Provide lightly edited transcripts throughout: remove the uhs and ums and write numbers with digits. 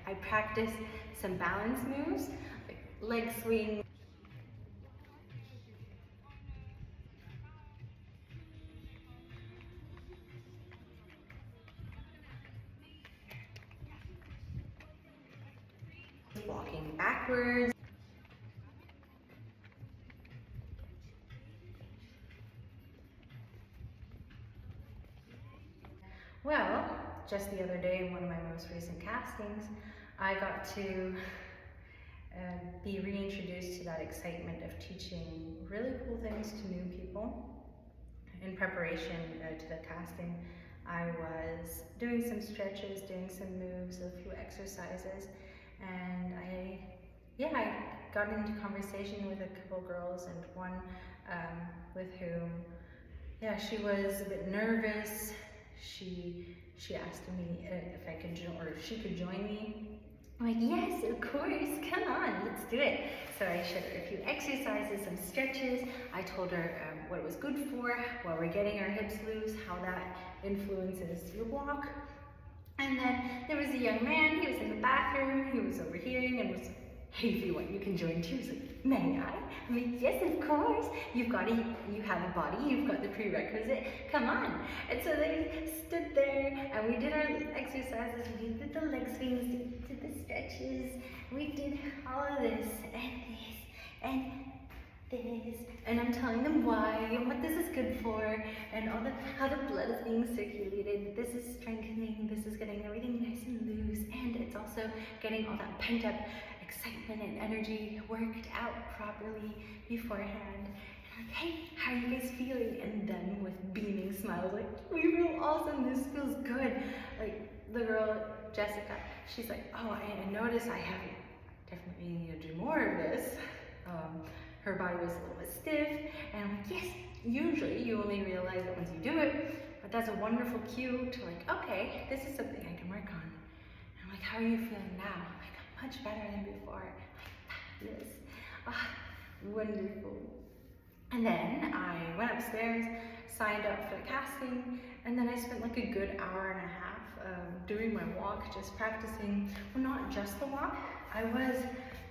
I practice some balance moves, like leg swing. Walking backwards. Well, just the other day in one of my most recent castings, I got to be reintroduced to that excitement of teaching really cool things to new people. In preparation to the casting, I was doing some stretches, doing some moves, a few exercises, and I got into conversation with a couple girls, and one with whom, she was a bit nervous. She asked me if I could join, or if she could join me. I'm like, yes, of course, come on, let's do it. So I showed her a few exercises, some stretches. I told her what it was good for, while we're getting our hips loose, how that influences your walk. And then there was a young man, he was in the bathroom, he was overhearing and was like, hey, if you want, you can join too. I was like, may I? I'm like, yes, of course. You have a body, you've got the prerequisite, come on. And so they stood there and we did our exercises, we did the leg swings, we did the stretches, we did all of this and this and this, and I'm telling them why and what this is good for, and all how the blood is being circulated. This is strengthening, this is getting everything nice and loose, and it's also getting all that pent up excitement and energy worked out properly beforehand. And I'm like, hey, how are you guys feeling? And then with beaming smiles, like, we feel awesome, this feels good. Like the girl, Jessica, she's like, oh, I noticed I definitely need to do more of this. Her body was a little bit stiff, and I'm like, yes, usually you only realize it once you do it, but that's a wonderful cue to like, okay, this is something I can work on. And I'm like, how are you feeling now? I'm like, I'm much better than before. I'm like, fabulous. Wonderful. And then I went upstairs, signed up for the casting, and then I spent like a good hour and a half doing my walk, just practicing, well, not just the walk, I was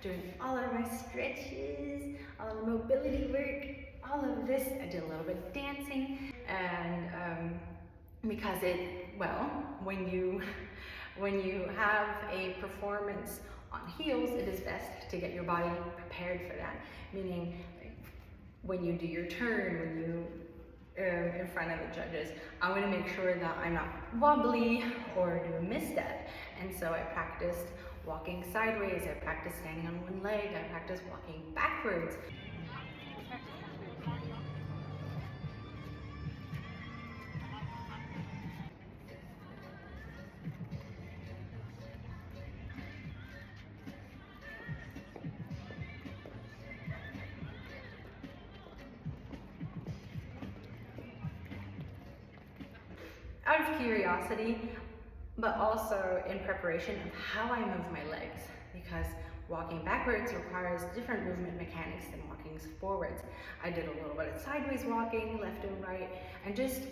doing all of my stretches, all the mobility work, all of this. I did a little bit of dancing, and because when you have a performance on heels, it is best to get your body prepared for that, meaning when you do your turn, when you in front of the judges, I want to make sure that I'm not wobbly or do a misstep. And so I practiced walking sideways, I practiced standing on one leg, I practiced walking backwards. Out of curiosity, but also in preparation of how I move my legs, because walking backwards requires different movement mechanics than walking forwards. I did a little bit of sideways walking, left and right, and just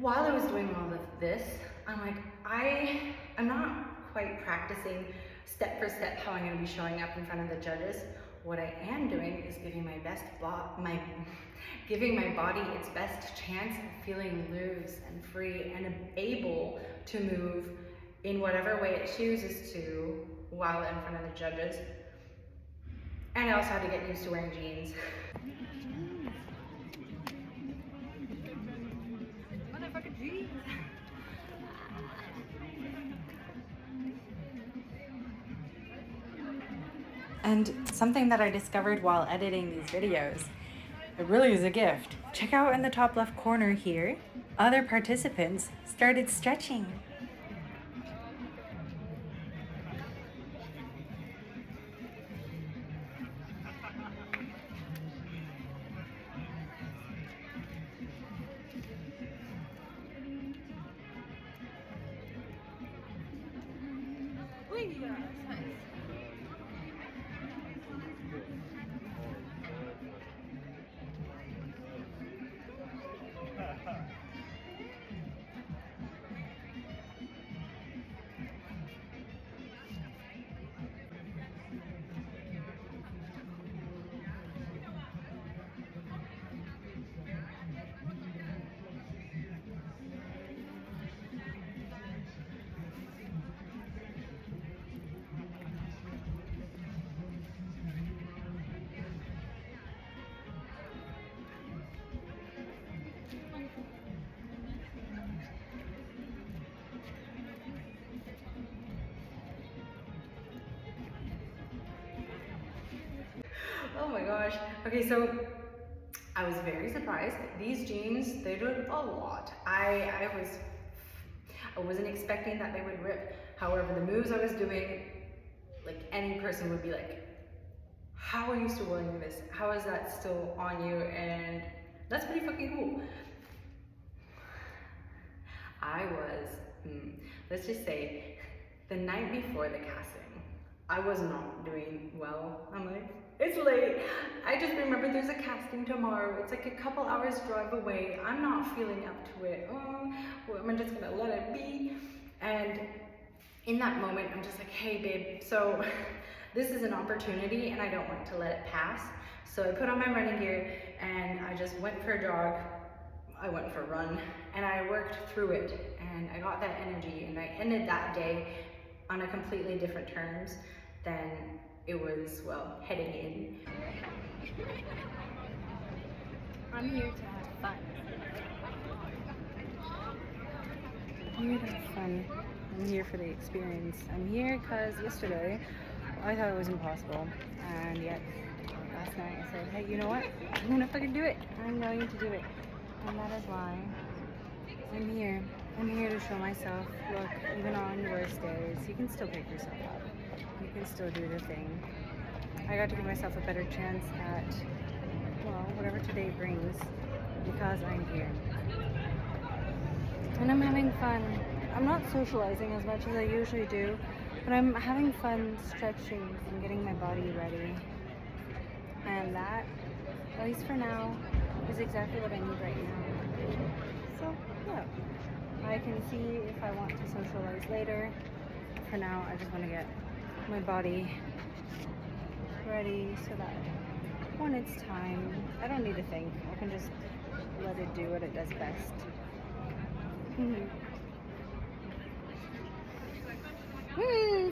while I was doing all of this, I'm like, I'm not quite practicing step for step how I'm going to be showing up in front of the judges. What I am doing is giving my body its best chance of feeling loose and free and able to move in whatever way it chooses to while in front of the judges. And I also had to get used to wearing jeans. Motherfucking jeans! And something that I discovered while editing these videos, it really is a gift. Check out in the top left corner here, other participants started stretching. Oh my gosh. Okay, so I was very surprised. These jeans, they did a lot. I wasn't expecting that they would rip. However, the moves I was doing, like any person would be like, how are you still wearing this? How is that still on you? And that's pretty fucking cool. I was, let's just say, the night before the casting, I was not doing well. I'm like, it's late. I just remember there's a casting tomorrow. It's like a couple hours drive away. I'm not feeling up to it. Well, I'm just gonna let it be. And in that moment, I'm just like, hey babe, so this is an opportunity and I don't want to let it pass. So I put on my running gear and I just went for a jog. I went for a run and I worked through it and I got that energy and I ended that day on a completely different terms than it was, well, heading in. I'm here to have fun. I'm here to have fun. I'm here for the experience. I'm here because yesterday I thought it was impossible, and yet last night I said, hey, you know what? I'm gonna fucking do it. I'm going to do it. And that is why I'm here. I'm here to show myself, look, even on your worst days, you can still pick yourself up. You can still do the thing. I got to give myself a better chance at, well, whatever today brings, because I'm here. And I'm having fun. I'm not socializing as much as I usually do, but I'm having fun stretching and getting my body ready. And that, at least for now, is exactly what I need right now. So, yeah. I can see if I want to socialize later. For now, I just want to get my body ready so that when it's time, I don't need to think. I can just let it do what it does best.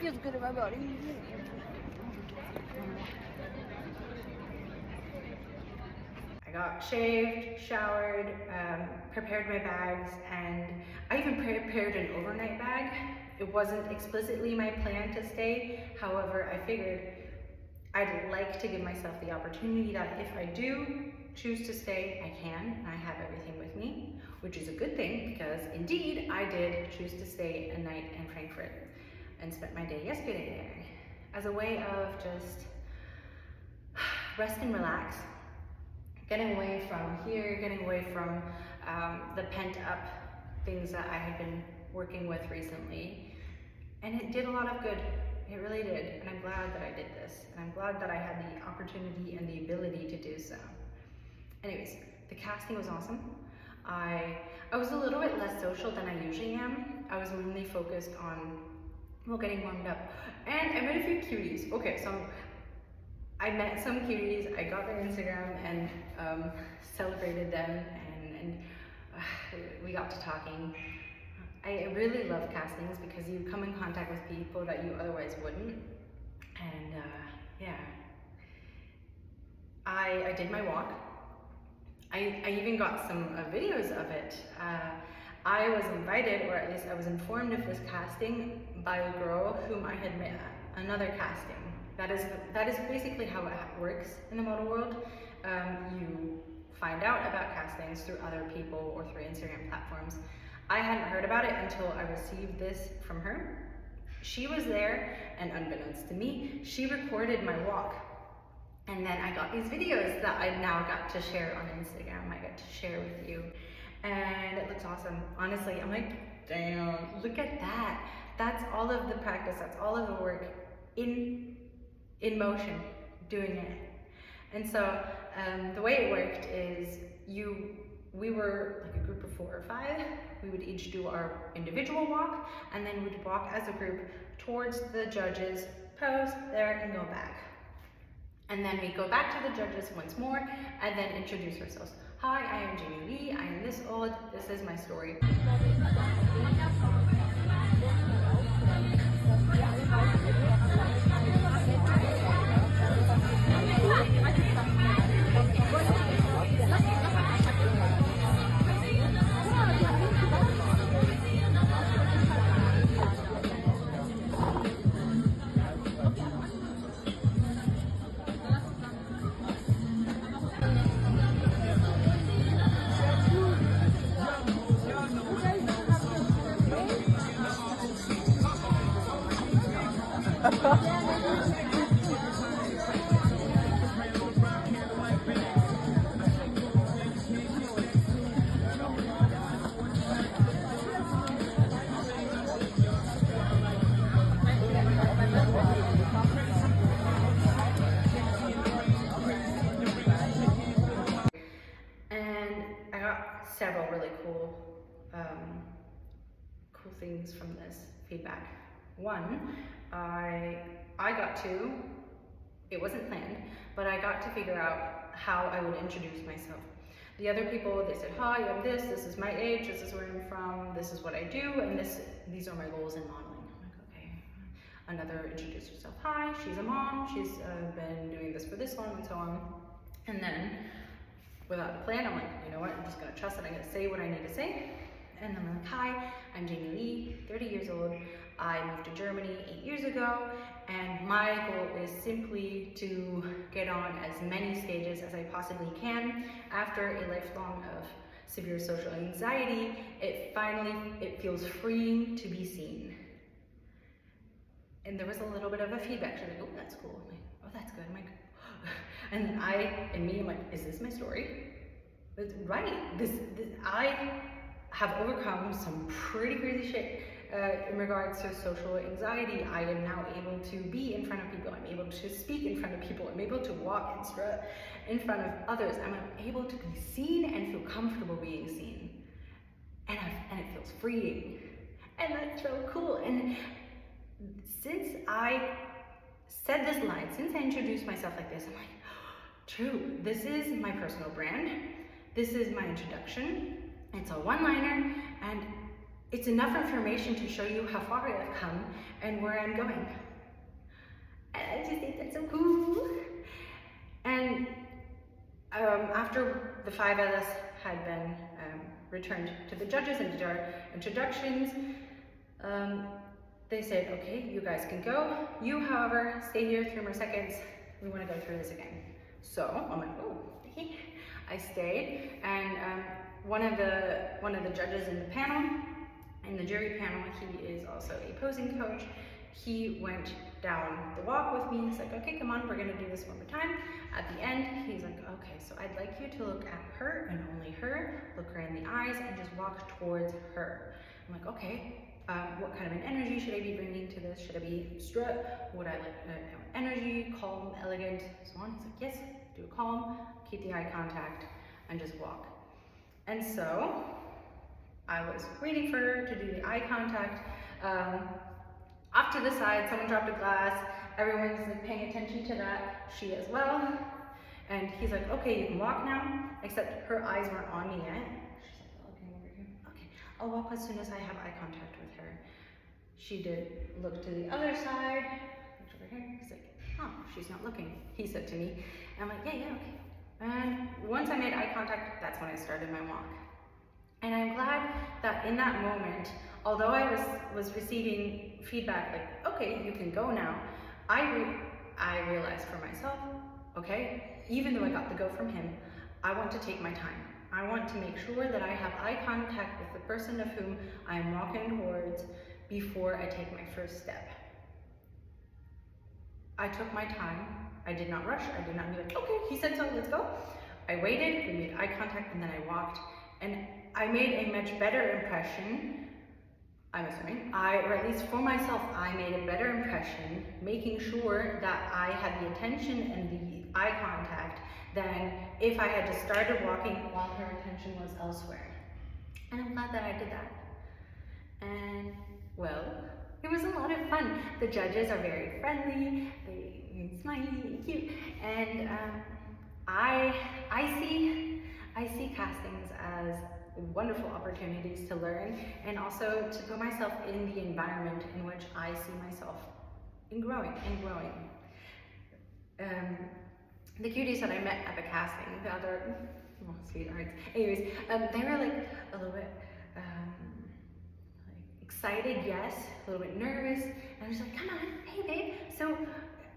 Feels good in my body. I got shaved, showered, prepared my bags, and I even prepared an overnight bag. It wasn't explicitly my plan to stay. However, I figured I'd like to give myself the opportunity that if I do choose to stay, I can, and I have everything with me, which is a good thing because indeed I did choose to stay a night in Frankfurt and spent my day yesterday there as a way of just rest and relax, getting away from here, getting away from the pent up things that I had been working with recently. And it did a lot of good. It really did. And I'm glad that I did this. And I'm glad that I had the opportunity and the ability to do so. Anyways, the casting was awesome. I was a little bit less social than I usually am. I was mainly focused on, well, getting warmed up. And I met a few cuties. Okay, so I met some cuties. I got their Instagram and celebrated them, and we got to talking. I really love castings because you come in contact with people that you otherwise wouldn't. And yeah, I did my walk. I even got some videos of it. I was invited, or at least I was informed of this casting by a girl whom I had met at another casting. That is basically how it works in the model world. You find out about castings through other people or through Instagram platforms. I hadn't heard about it until I received this from her. She was there, and unbeknownst to me, she recorded my walk. And then I got these videos that I now got to share on Instagram. I got to share with you. And it looks awesome. Honestly, I'm like, damn, look at that. That's all of the practice, that's all of the work in motion, doing it. And so the way it worked is we were like a group of 4 or 5. We would each do our individual walk, and then we'd walk as a group towards the judges, pose there, and go back. And then we go back to the judges once more, and then introduce ourselves. Hi, I am Jamie Lee. I am this old. This is my story. several really cool things from this feedback. One, I got to, it wasn't planned, but I got to figure out how I would introduce myself. The other people, they said, hi, I'm this is my age, this is where I'm from, this is what I do, and these are my goals in modeling. I'm like, okay. Another, introduce yourself, hi, she's a mom, she's been doing this for this long, and so on. And then, without a plan, I'm like, you know what, I'm just gonna trust that I'm gonna say what I need to say. And I'm like, hi, I'm Jamie Lee, 30 years old. I moved to Germany 8 years ago, and my goal is simply to get on as many stages as I possibly can. After a lifelong of severe social anxiety, it feels freeing to be seen. And there was a little bit of a feedback. She's like, oh, that's cool. I'm like, oh, that's good. I'm like, and then I'm like, is this my story? That's right. I have overcome some pretty crazy shit in regards to social anxiety. I am now able to be in front of people. I'm able to speak in front of people. I'm able to walk and strut in front of others. I'm able to be seen and feel comfortable being seen. And it feels freeing. And that's so cool. And since I said this line, since I introduced myself like this, I'm like, true, this is my personal brand. This is my introduction. It's a one-liner, and it's enough information to show you how far I've come and where I'm going. And I just think that's so cool. And after the 5 of us had been returned to the judges and did our introductions, they said, okay, you guys can go. You, however, stay here 3 more seconds. We want to go through this again. So I'm like, oh, okay. I stayed, and one of the judges in the panel, in the jury panel, he is also a posing coach. He went down the walk with me. He's like, okay, come on, we're gonna do this one more time. At the end, he's like, okay, so I'd like you to look at her and only her, look her in the eyes, and just walk towards her. I'm like, okay, what kind of an energy should I be bringing to this? Should I be strut? Would I like energy, calm, elegant, so on? He's like, yes, do a calm, keep the eye contact, and just walk. And so I was waiting for her to do the eye contact. Off to the side, someone dropped a glass. Everyone's like paying attention to that. She as well. And he's like, okay, you can walk now. Except her eyes weren't on me yet. She's like, looking over here. Okay, I'll walk as soon as I have eye contact with her. She did look to the other side. Looked over here. He's like, oh, she's not looking. He said to me. And I'm like, yeah, okay. And once I made eye contact, that's when I started my walk. And I'm glad that in that moment, although I was receiving feedback like, okay, you can go now, I realized for myself, okay, even though I got the go from him, I want to take my time. I want to make sure that I have eye contact with the person of whom I am walking towards before I take my first step. I took my time. I did not rush. I did not be like, okay, he said so, let's go. I waited, we made eye contact, and then I walked. And I made a much better impression, I'm assuming, or at least for myself, I made a better impression, making sure that I had the attention and the eye contact than if I had just started walking while her attention was elsewhere. And I'm glad that I did that. And, well, it was a lot of fun. The judges are very friendly, they're smiley and cute, and I see castings as wonderful opportunities to learn and also to put myself in the environment in which I see myself in growing. The cuties that I met at the casting, the other sweethearts, anyways, they were like a little bit like excited, yes, a little bit nervous, and I was like, come on, hey babe, so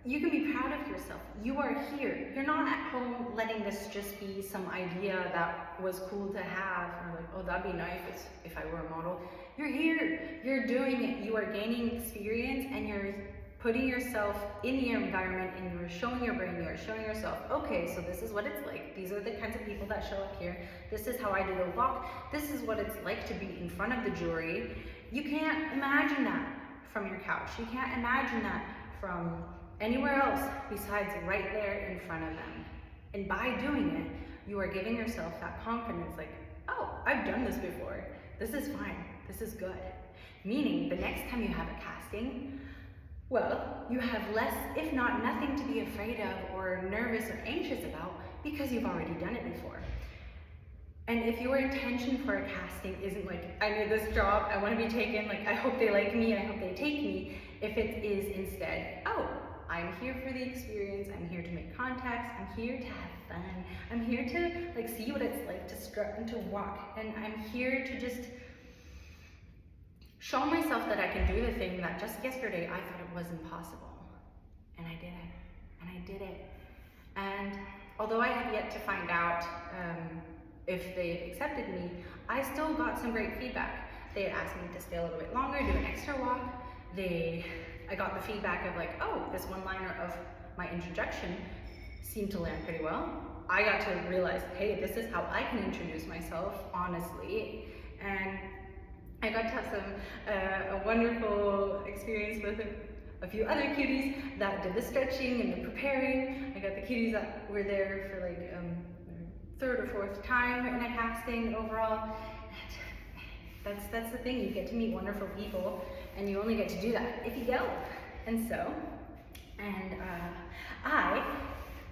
you can be proud of yourself. You are here. You're not at home letting this just be some idea that was cool to have, or like, oh, that'd be nice if I were a model. You're here. You're doing it. You are gaining experience, and you're putting yourself in the environment, and you're showing your brain, you're showing yourself, okay, so this is what it's like. These are the kinds of people that show up here. This is how I do the walk. This is what it's like to be in front of the jury. You can't imagine that from your couch. You can't imagine that from anywhere else besides right there in front of them. And by doing it, you are giving yourself that confidence, like, oh, I've done this before. This is fine. This is good. Meaning the next time you have a casting, well, you have less, if not nothing to be afraid of or nervous or anxious about because you've already done it before. And if your intention for a casting isn't like, I need this job, I want to be taken, like I hope they like me, I hope they take me. If it is instead, oh, I'm here for the experience, I'm here to make contacts, I'm here to have fun, I'm here to like see what it's like to strut and to walk, and I'm here to just show myself that I can do the thing that just yesterday I thought it was impossible. And I did it. And I did it. And although I have yet to find out if they've accepted me, I still got some great feedback. They asked me to stay a little bit longer, do an extra walk. I got the feedback of like, oh, this one-liner of my introduction seemed to land pretty well. I got to realize, hey, this is how I can introduce myself, honestly. And I got to have a wonderful experience with a few other cuties that did the stretching and the preparing. I got the cuties that were there for like third or fourth time in a casting overall. And that's the thing, you get to meet wonderful people, and you only get to do that if you go. And so,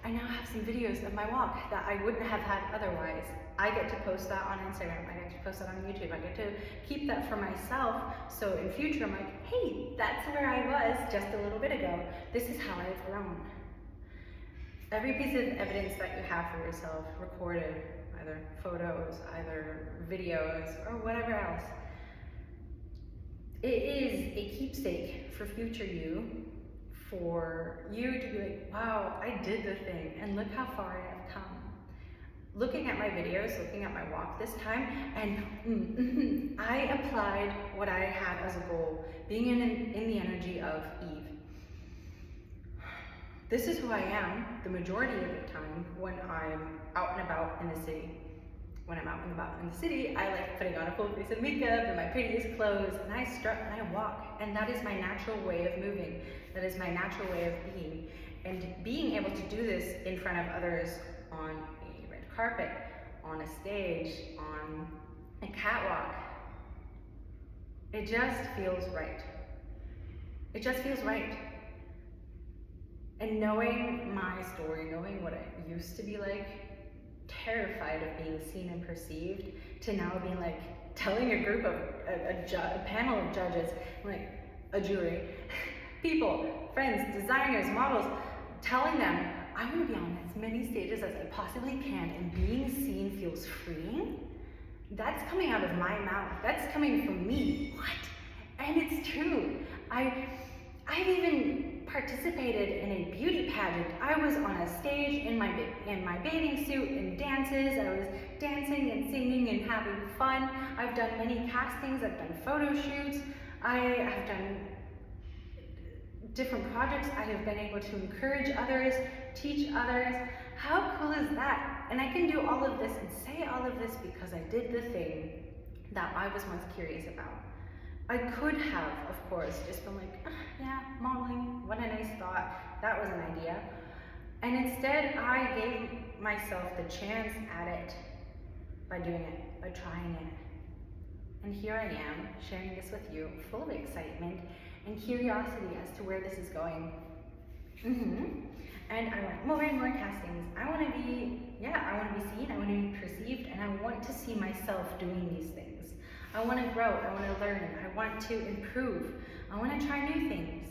I now have some videos of my walk that I wouldn't have had otherwise. I get to post that on Instagram, I get to post that on YouTube, I get to keep that for myself, so in future I'm like, hey, that's where I was just a little bit ago. This is how I've grown. Every piece of evidence that you have for yourself, recorded, either photos, either videos, or whatever else, it is a keepsake for future you, for you to be like, wow, I did the thing, and look how far I have come. Looking at my videos, looking at my walk this time, and I applied what I had as a goal, being in the energy of Eve. This is who I am the majority of the time when I'm out and about in the city. When I'm out and about in the city, I like putting on a full face of makeup and my prettiest clothes, and I strut and I walk, and that is my natural way of moving. That is my natural way of being. And being able to do this in front of others on a red carpet, on a stage, on a catwalk, it just feels right. It just feels right. And knowing my story, knowing what it used to be like, terrified of being seen and perceived, to now being like telling a group of a panel of judges, like a jury, people, friends, designers, models, telling them I want to be on as many stages as I possibly can, and being seen feels freeing. That's coming out of my mouth. That's coming from me. What? And it's true. I've even participated in a beauty pageant. I was on a stage in my bathing suit and dances. I was dancing and singing and having fun. I've done many castings. I've done photo shoots. I have done different projects. I have been able to encourage others, teach others. How cool is that? And I can do all of this and say all of this because I did the thing that I was once curious about. I could have, of course, just been like, yeah, modeling, what a nice thought, that was an idea. And instead, I gave myself the chance at it by doing it, by trying it. And here I am, sharing this with you, full of excitement and curiosity as to where this is going. And I want more and more castings. I want to be seen, I want to be perceived, and I want to see myself doing these things. I want to grow, I want to learn, I want to improve, I want to try new things.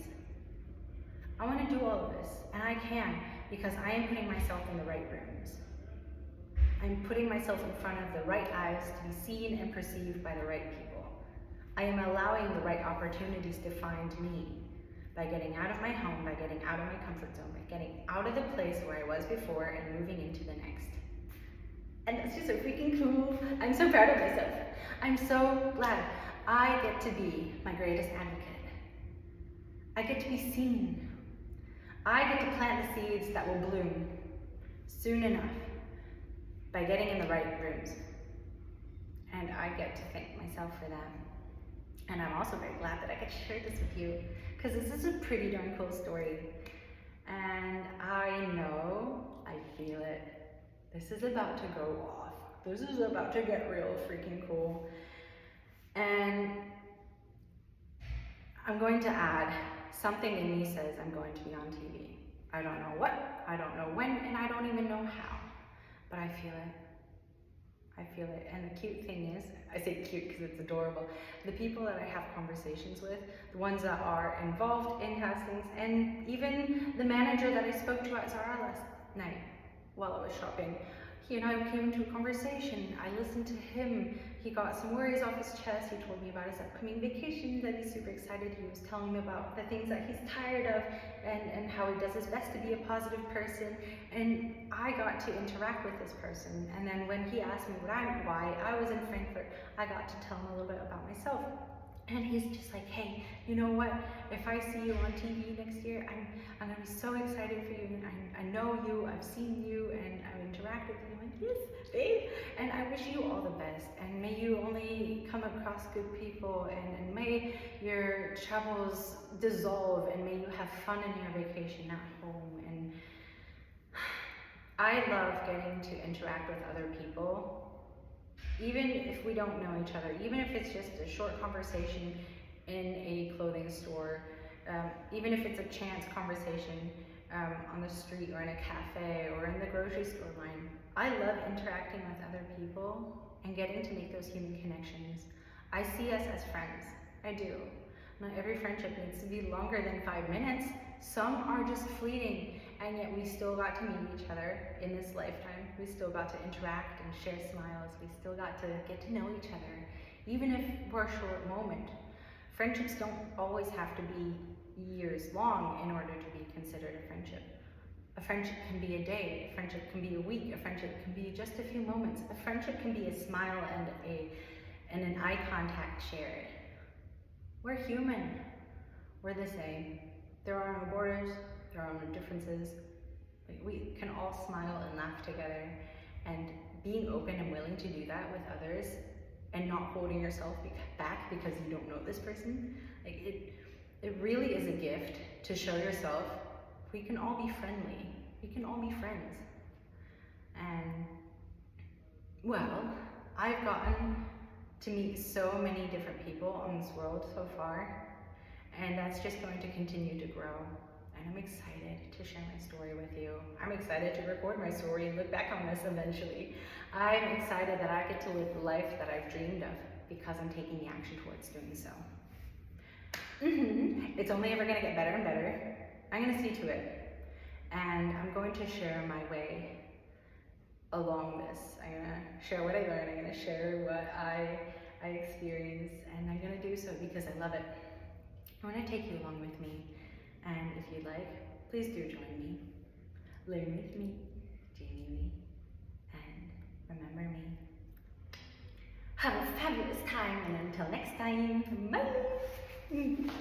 I want to do all of this, and I can, because I am putting myself in the right rooms. I'm putting myself in front of the right eyes to be seen and perceived by the right people. I am allowing the right opportunities to find me by getting out of my home, by getting out of my comfort zone, by getting out of the place where I was before and moving into the next. And that's just so freaking cool. I'm so proud of myself. I'm so glad I get to be my greatest advocate. I get to be seen. I get to plant the seeds that will bloom soon enough by getting in the right rooms. And I get to thank myself for that. And I'm also very glad that I get to share this with you, because this is a pretty darn cool story. And I know, I feel it, this is about to go off This is about to get real freaking cool. And I'm going to add, something in me says I'm going to be on TV. I don't know what, I don't know when, and I don't even know how, but I feel it. I feel it. And the cute thing is, I say cute because it's adorable, the people that I have conversations with, the ones that are involved in castings, and even the manager that I spoke to at Zara last night while I was shopping, he and I came into a conversation. I listened to him. He got some worries off his chest. He told me about his upcoming vacation, that he's super excited. He was telling me about the things that he's tired of, and how he does his best to be a positive person. And I got to interact with this person. And then when he asked me why I was in Frankfurt, I got to tell him a little bit about myself. And he's just like, hey, you know what? If I see you on TV next year, I'm gonna be so excited for you. And I know you, I've seen you, and I've interacted with you. And yes, babe. And I wish you all the best. And may you only come across good people, and may your troubles dissolve, and may you have fun in your vacation at home. And I love getting to interact with other people. Even if we don't know each other, even if it's just a short conversation in a clothing store, even if it's a chance conversation on the street or in a cafe or in the grocery store line, I love interacting with other people and getting to make those human connections. I see us as friends. I do. Not every friendship needs to be longer than 5 minutes. Some are just fleeting, and yet we still got to meet each other in this lifetime. We still got to interact and share smiles. We still got to get to know each other, even if for a short moment. Friendships don't always have to be years long in order to be considered a friendship. A friendship can be a day, a friendship can be a week, a friendship can be just a few moments. A friendship can be a smile and an eye contact shared. We're human. We're the same. There are no borders, there are no differences. We can all smile and laugh together, and being open and willing to do that with others and not holding yourself back because you don't know this person, it really is a gift to show yourself we can all be friendly, we can all be friends. And well, I've gotten to meet so many different people on this world so far, and that's just going to continue to grow. And I'm excited to share my story with you. I'm excited to record my story and look back on this eventually. I'm excited that I get to live the life that I've dreamed of because I'm taking the action towards doing so. It's only ever gonna get better and better. I'm gonna see to it. And I'm going to share my way along this. I'm gonna share what I learned, I'm gonna share what I experience, and I'm gonna do so because I love it. I wanna take you along with me, and if you'd like, please do join me. Learn with me, Jamie Lee, and remember me. Have a fabulous time, and until next time, bye!